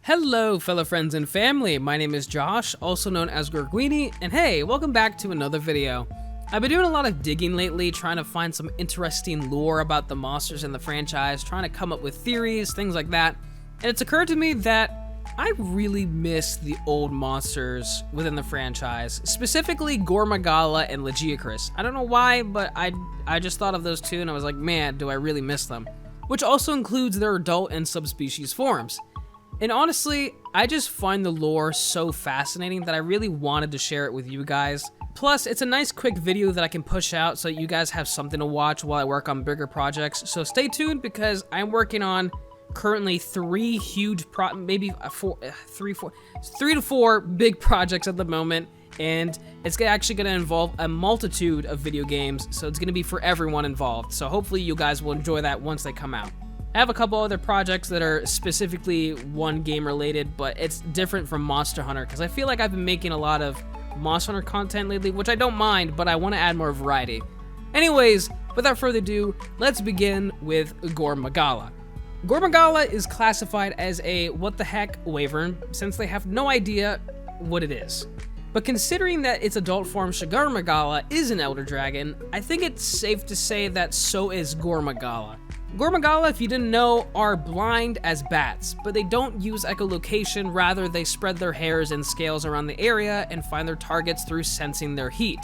Hello fellow friends and family, my name is Josh, also known as Gourmagala, and hey, welcome back to another video. I've been doing a lot of digging lately, trying to find some interesting lore about the monsters in the franchise, trying to come up with theories, things like that, and it's occurred to me that I really miss the old monsters within the franchise, specifically Gourmagala and Lagiacrus. I don't know why, but I just thought of those two and I was like, man, do I really miss them. Which also includes their adult and subspecies forms. And honestly, I just find the lore so fascinating that I really wanted to share it with you guys. Plus, it's a nice quick video that I can push out so you guys have something to watch while I work on bigger projects. So stay tuned because I'm working on currently three to four big projects at the moment. And it's actually going to involve a multitude of video games. So it's going to be for everyone involved. So hopefully you guys will enjoy that once they come out. I have a couple other projects that are specifically one game related, but it's different from Monster Hunter because I feel like I've been making a lot of Monster Hunter content lately, which I don't mind, but I want to add more variety. Anyways, without further ado, let's begin with Gourmagala. Gourmagala is classified as a what the heck wyvern since they have no idea what it is. But considering that its adult form Gourmagala is an elder dragon, I think it's safe to say that so is Gourmagala. Gourmagala, if you didn't know, are blind as bats, but they don't use echolocation, rather they spread their hairs and scales around the area and find their targets through sensing their heat.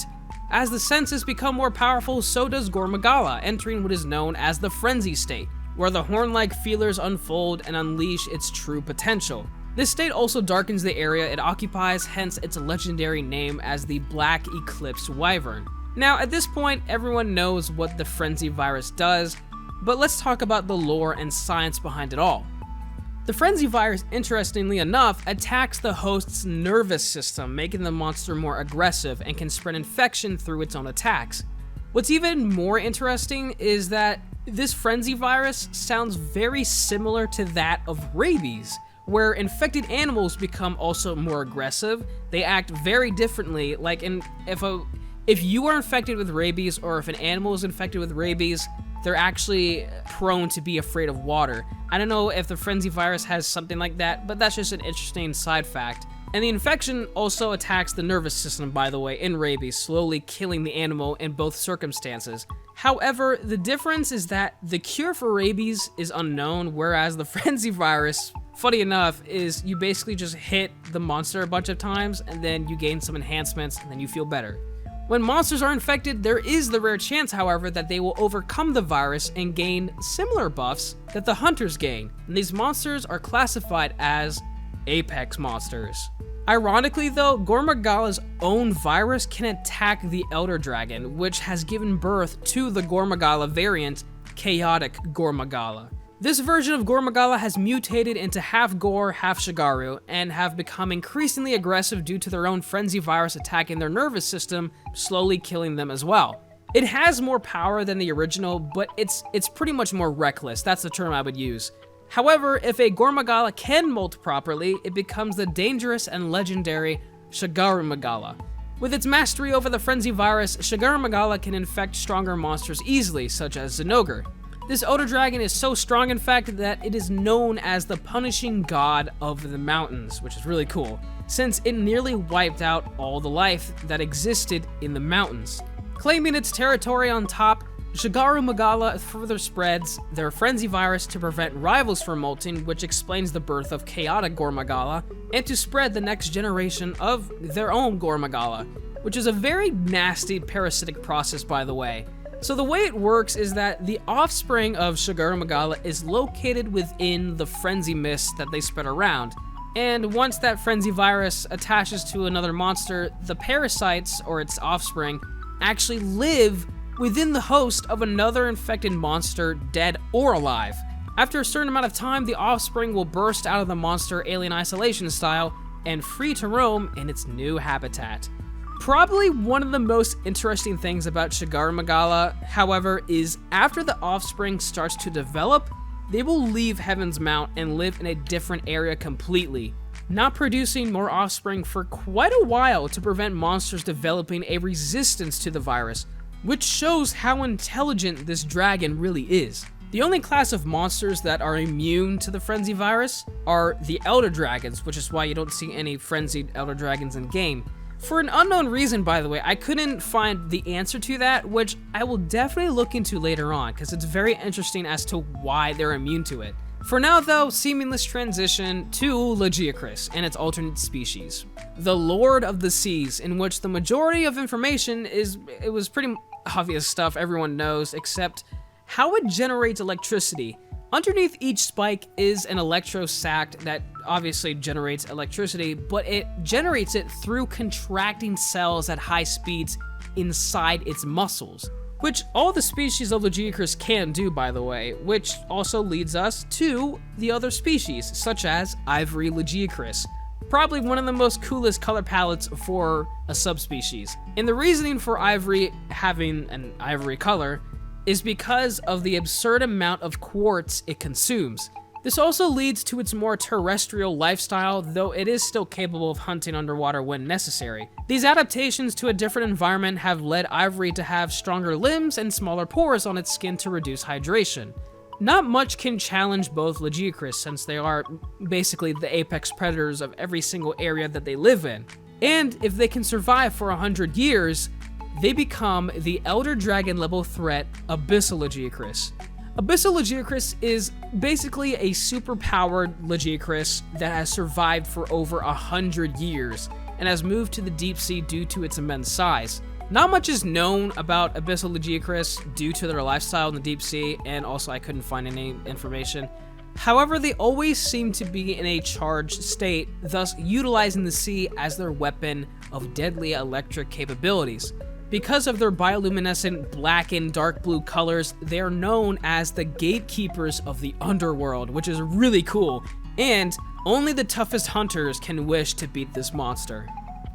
As the senses become more powerful, so does Gourmagala, entering what is known as the frenzy state, where the horn-like feelers unfold and unleash its true potential. This state also darkens the area it occupies, hence its legendary name as the Black Eclipse Wyvern. Now, at this point, everyone knows what the frenzy virus does, but let's talk about the lore and science behind it all. The frenzy virus, interestingly enough, attacks the host's nervous system, making the monster more aggressive and can spread infection through its own attacks. What's even more interesting is that this frenzy virus sounds very similar to that of rabies, where infected animals become also more aggressive. They act very differently, like if you are infected with rabies or if an animal is infected with rabies, they're actually prone to be afraid of water. I don't know if the frenzy virus has something like that, but that's just an interesting side fact. And the infection also attacks the nervous system, by the way, in rabies, slowly killing the animal in both circumstances. However, the difference is that the cure for rabies is unknown, whereas the frenzy virus, funny enough, is you basically just hit the monster a bunch of times and then you gain some enhancements and then you feel better. When monsters are infected, there is the rare chance, however, that they will overcome the virus and gain similar buffs that the hunters gain, and these monsters are classified as apex monsters. Ironically though, Gourmagala's own virus can attack the elder dragon, which has given birth to the Gourmagala variant, Chaotic Gourmagala. This version of Gourmagala has mutated into half Gore, half Shigaru, and have become increasingly aggressive due to their own frenzy virus attacking their nervous system, slowly killing them as well. It has more power than the original, but it's pretty much more reckless. That's the term I would use. However, if a Gourmagala can molt properly, it becomes the dangerous and legendary Gourmagala. With its mastery over the frenzy virus, Gourmagala can infect stronger monsters easily, such as Zinogre. This elder dragon is so strong, in fact, that it is known as the punishing god of the mountains, which is really cool, since it nearly wiped out all the life that existed in the mountains. Claiming its territory on top, Gourmagala further spreads their frenzy virus to prevent rivals from molting, which explains the birth of Chaotic Gourmagala, and to spread the next generation of their own Gourmagala, which is a very nasty parasitic process, by the way. So the way it works is that the offspring of Gourmagala is located within the frenzy mist that they spread around, and once that frenzy virus attaches to another monster, the parasites, or its offspring, actually live within the host of another infected monster, dead or alive. After a certain amount of time, the offspring will burst out of the monster alien isolation style and free to roam in its new habitat. Probably one of the most interesting things about Gourmagala, however, is after the offspring starts to develop, they will leave Heaven's Mount and live in a different area completely, not producing more offspring for quite a while to prevent monsters developing a resistance to the virus, which shows how intelligent this dragon really is. The only class of monsters that are immune to the Frenzy virus are the Elder Dragons, which is why you don't see any frenzied Elder Dragons in game. For an unknown reason, by the way, I couldn't find the answer to that, which I will definitely look into later on, because it's very interesting as to why they're immune to it. For now though, seamless transition to Lagiacrus and its alternate species. The Lord of the Seas, in which the majority of information it was pretty obvious stuff everyone knows, except how it generates electricity. Underneath each spike is an electrosac that obviously generates electricity, but it generates it through contracting cells at high speeds inside its muscles, which all the species of Lagiacrus can do, by the way, which also leads us to the other species, such as Ivory Legiocrys. Probably one of the most coolest color palettes for a subspecies. And the reasoning for Ivory having an ivory color is because of the absurd amount of quartz it consumes. This also leads to its more terrestrial lifestyle, though it is still capable of hunting underwater when necessary. These adaptations to a different environment have led Ivory to have stronger limbs and smaller pores on its skin to reduce hydration. Not much can challenge both Lagiacrus, since they are basically the apex predators of every single area that they live in. And if they can survive for 100 years, they become the Elder Dragon level threat, Abyssal Legiocrys. Abyssal Legiocrys is basically a super-powered Lagiacrus that has survived for over 100 years and has moved to the deep sea due to its immense size. Not much is known about Abyssal Legiocrys due to their lifestyle in the deep sea, and also I couldn't find any information. However, they always seem to be in a charged state, thus utilizing the sea as their weapon of deadly electric capabilities. Because of their bioluminescent black and dark blue colors, they are known as the gatekeepers of the underworld, which is really cool, and only the toughest hunters can wish to beat this monster.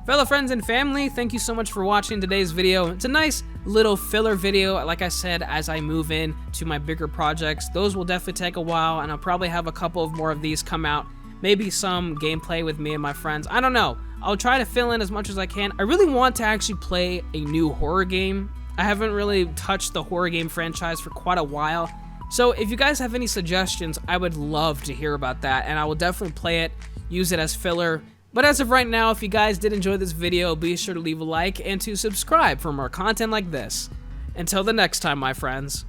Fellow friends and family, thank you so much for watching today's video. It's a nice little filler video, like I said, as I move in to my bigger projects. Those will definitely take a while, and I'll probably have a couple of more of these come out. Maybe some gameplay with me and my friends, I don't know. I'll try to fill in as much as I can. I really want to actually play a new horror game. I haven't really touched the horror game franchise for quite a while. So if you guys have any suggestions, I would love to hear about that, and I will definitely play it, use it as filler. But as of right now, if you guys did enjoy this video, be sure to leave a like and to subscribe for more content like this. Until the next time, my friends.